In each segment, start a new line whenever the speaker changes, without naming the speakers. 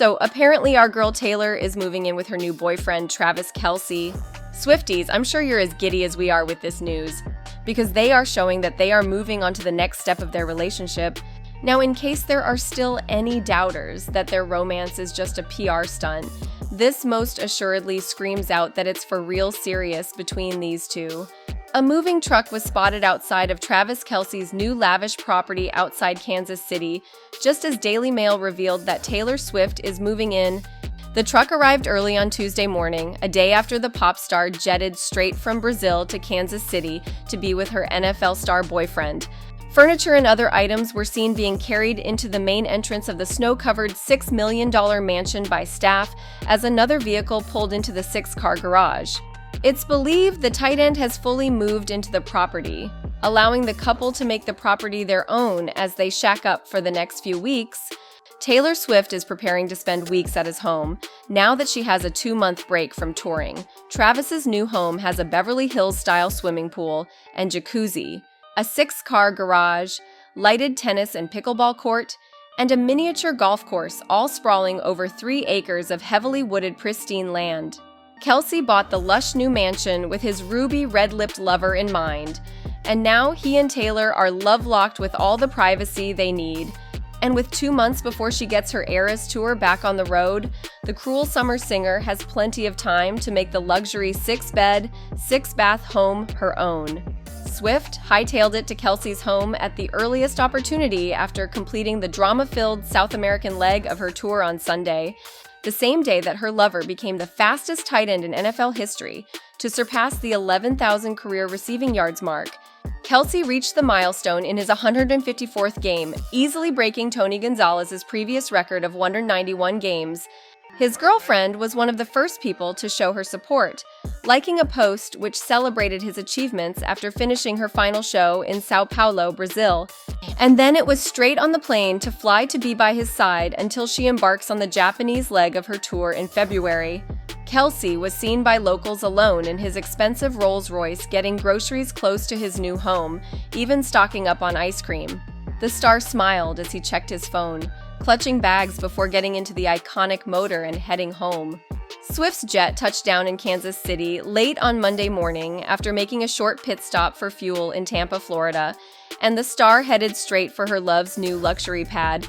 So apparently our girl Taylor is moving in with her new boyfriend, Travis Kelce. Swifties, I'm sure you're as giddy as we are with this news, because they are showing that they are moving on to the next step of their relationship. Now, in case there are still any doubters that their romance is just a PR stunt, this most assuredly screams out that it's for real serious between these two. A moving truck was spotted outside of Travis Kelce's new lavish property outside Kansas City, just as Daily Mail revealed that Taylor Swift is moving in. The truck arrived early on Tuesday morning, a day after the pop star jetted straight from Brazil to Kansas City to be with her NFL star boyfriend. Furniture and other items were seen being carried into the main entrance of the snow-covered $6 million mansion by staff as another vehicle pulled into the 6-car garage. It's believed the tight end has fully moved into the property, allowing the couple to make the property their own as they shack up for the next few weeks. Taylor Swift is preparing to spend weeks at his home, now that she has a 2-month break from touring. Travis's new home has a Beverly Hills-style swimming pool and jacuzzi, a 6-car garage, lighted tennis and pickleball court, and a miniature golf course, all sprawling over 3 acres of heavily wooded pristine land. Kelce bought the lush new mansion with his ruby red-lipped lover in mind, and now he and Taylor are love-locked with all the privacy they need. And with 2 months before she gets her Eras tour back on the road, the cruel summer singer has plenty of time to make the luxury 6-bed, 6-bath home her own. Swift hightailed it to Kelce's home at the earliest opportunity after completing the drama-filled South American leg of her tour on Sunday, the same day that her lover became the fastest tight end in NFL history to surpass the 11,000 career receiving yards mark. Kelce reached the milestone in his 154th game, easily breaking Tony Gonzalez's previous record of 191 games. His girlfriend was one of the first people to show her support, liking a post which celebrated his achievements after finishing her final show in Sao Paulo, Brazil. And then it was straight on the plane to fly to be by his side until she embarks on the Japanese leg of her tour in February. Kelce was seen by locals alone in his expensive Rolls-Royce getting groceries close to his new home, even stocking up on ice cream. The star smiled as he checked his phone, clutching bags before getting into the iconic motor and heading home. Swift's jet touched down in Kansas City late on Monday morning after making a short pit stop for fuel in Tampa, Florida, and the star headed straight for her love's new luxury pad.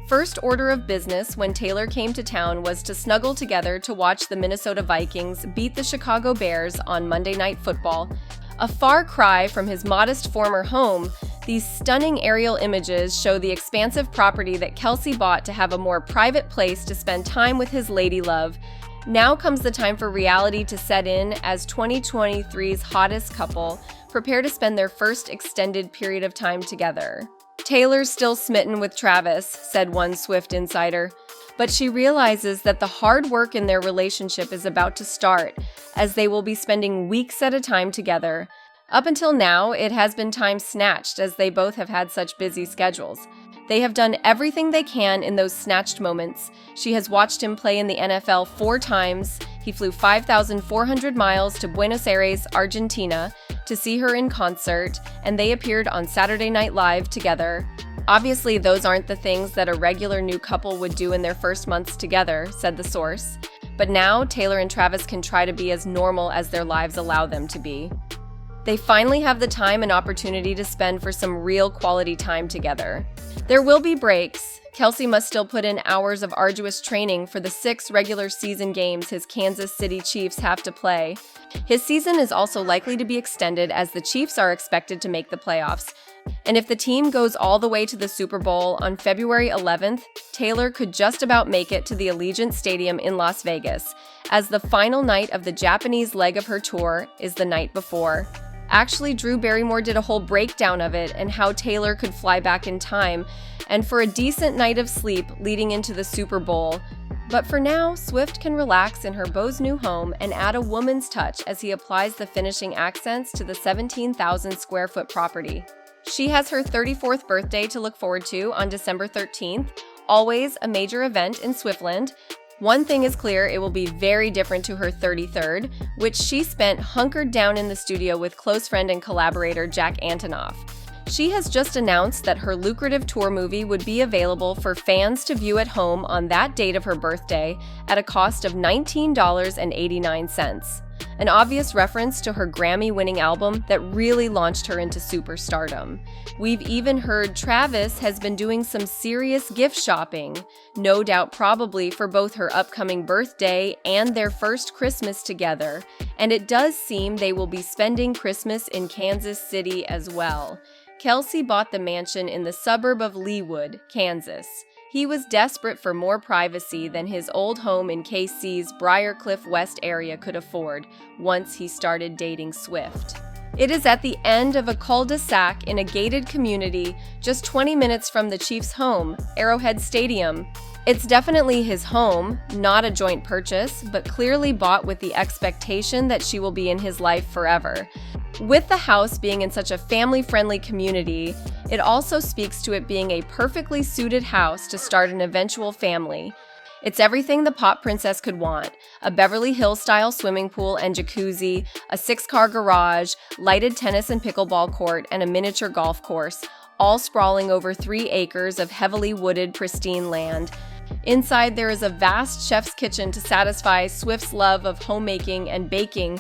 First order of business when Taylor came to town was to snuggle together to watch the Minnesota Vikings beat the Chicago Bears on Monday Night Football. A far cry from his modest former home, these stunning aerial images show the expansive property that Kelce bought to have a more private place to spend time with his lady love. Now comes the time for reality to set in as 2023's hottest couple prepare to spend their first extended period of time together. "Taylor's still smitten with Travis," said one Swift insider, but she realizes that the hard work in their relationship is about to start, as they will be spending weeks at a time together. Up until now, it has been time snatched as they both have had such busy schedules. They have done everything they can in those snatched moments. She has watched him play in the NFL 4 times. He flew 5,400 miles to Buenos Aires, Argentina, to see her in concert, and they appeared on Saturday Night Live together. "Obviously, those aren't the things that a regular new couple would do in their first months together," said the source. But now, Taylor and Travis can try to be as normal as their lives allow them to be. They finally have the time and opportunity to spend for some real quality time together. There will be breaks. Kelce must still put in hours of arduous training for the 6 regular season games his Kansas City Chiefs have to play. His season is also likely to be extended as the Chiefs are expected to make the playoffs. And if the team goes all the way to the Super Bowl on February 11th, Taylor could just about make it to the Allegiant Stadium in Las Vegas, as the final night of the Japanese leg of her tour is the night before. Actually, Drew Barrymore did a whole breakdown of it and how Taylor could fly back in time and for a decent night of sleep leading into the Super Bowl. But for now, Swift can relax in her beau's new home and add a woman's touch as he applies the finishing accents to the 17,000 square foot property. She has her 34th birthday to look forward to on December 13th, always a major event in Swiftland. One thing is clear, it will be very different to her 33rd, which she spent hunkered down in the studio with close friend and collaborator Jack Antonoff. She has just announced that her lucrative tour movie would be available for fans to view at home on that date of her birthday at a cost of $19.89. An obvious reference to her Grammy-winning album that really launched her into superstardom. We've even heard Travis has been doing some serious gift shopping, no doubt probably for both her upcoming birthday and their first Christmas together, and it does seem they will be spending Christmas in Kansas City as well. Kelce bought the mansion in the suburb of Leawood, Kansas. He was desperate for more privacy than his old home in KC's Briarcliff West area could afford once he started dating Swift. It is at the end of a cul-de-sac in a gated community just 20 minutes from the Chiefs' home, Arrowhead Stadium. It's definitely his home, not a joint purchase, but clearly bought with the expectation that she will be in his life forever. With the house being in such a family-friendly community, it also speaks to it being a perfectly suited house to start an eventual family. It's everything the pop princess could want: a Beverly Hills-style swimming pool and jacuzzi, a 6-car garage, lighted tennis and pickleball court, and a miniature golf course, all sprawling over 3 acres of heavily wooded, pristine land. Inside, there is a vast chef's kitchen to satisfy Swift's love of homemaking and baking.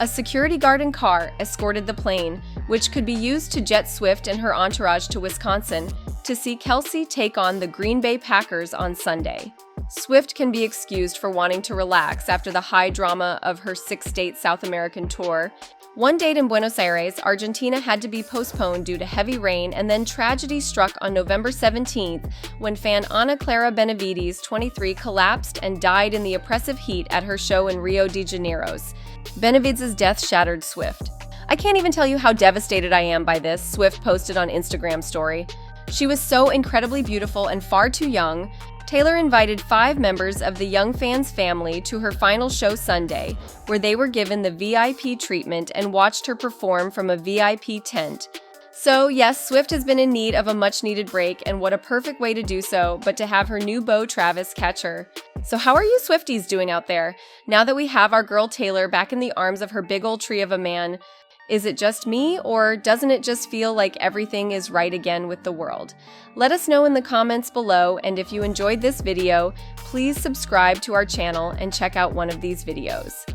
A security guard and car escorted the plane, which could be used to jet Swift and her entourage to Wisconsin to see Kelce take on the Green Bay Packers on Sunday. Swift can be excused for wanting to relax after the high drama of her 6-state South American tour. One date in Buenos Aires, Argentina had to be postponed due to heavy rain, and then tragedy struck on November 17th when fan Ana Clara Benavides, 23, collapsed and died in the oppressive heat at her show in Rio de Janeiro. Benavides' death shattered Swift. "I can't even tell you how devastated I am by this," Swift posted on Instagram story. "She was so incredibly beautiful and far too young." Taylor invited 5 members of the young fan's family to her final show Sunday, where they were given the VIP treatment and watched her perform from a VIP tent. So yes, Swift has been in need of a much-needed break, and what a perfect way to do so, but to have her new beau Travis catch her. So how are you Swifties doing out there? Now that we have our girl Taylor back in the arms of her big old tree of a man, is it just me, or doesn't it just feel like everything is right again with the world? Let us know in the comments below, and if you enjoyed this video, please subscribe to our channel and check out one of these videos.